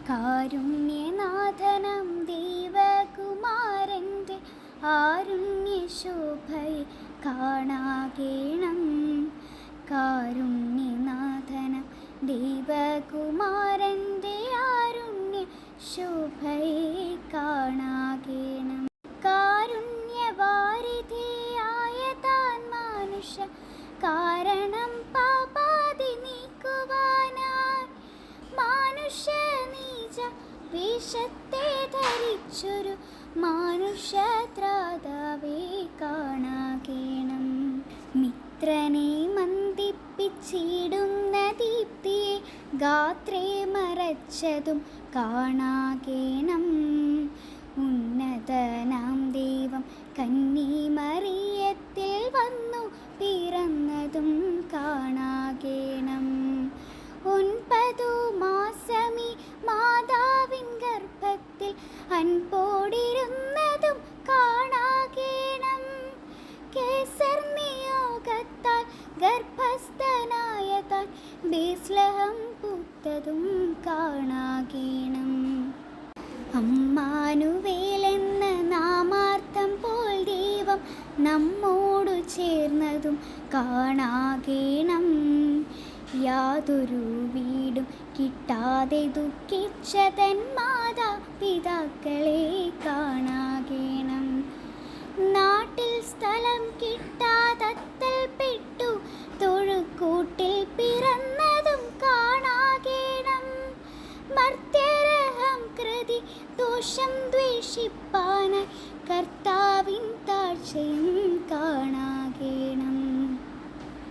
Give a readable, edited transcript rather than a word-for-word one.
കാരുണ്യനാഥനം ദേവകുമാരൻ്റെ ആരുണ്യശോഭയെ കാണാകേണം. കാരുണ്യനാഥനം ദേവകുമാരൻ്റെ ആരുണ്യശോഭയെ കാണാകേണം. കാരുണ്യവാരിധിയായ താൻ മാനുഷ കാരണം പാപാതി നീക്കുവാനായി മാനുഷ നീച വേഷത്തെ ധരിച്ചൊരു മാനുഷത്രാതാവേ കാണാകേണം. മിത്രനെ മന്ദിപ്പിച്ചിടുന്ന ദീപ്തിയെ ഗാത്രേ മറച്ചതും കാണാകേണം. ഉന്നതനാം ദൈവം കന്യമറിയത്തിൽ വന്നു പിറന്നതും കാണാകേണം. 9 മാസമീ മാതാവിൻ ഗർഭത്തിൽ അൻപോടിരുന്നതും കാണാകേണം. കേസർ നിയോഗത്താൽ ഗർഭസ്ഥനായ താൻ ബേത്ലഹം പൂത്തതും കാണാകേണം. അമ്മാനുവേൽ എന്ന നാമാർത്ഥം പോൽ ദൈവം നമ്മോടു ചേർന്നതും കാണാകേണം. യാതൊരു വീടും കിട്ടാതെ ദുഃഖിച്ച തൻ മാതാപിതാക്കളെ കാണാകേണം. നാട്ടിൽ സ്ഥലം കിട്ടാതത്തൽപ്പെട്ടു തൊഴുക്കൂട്ടിൽ പിറന്നതും കാണാകേണം. മർത്യരഹം കൃതി ദോഷം ദ്വേഷിപ്പാനായി കർത്താവിൻ താഴ്ചയും കാണാം.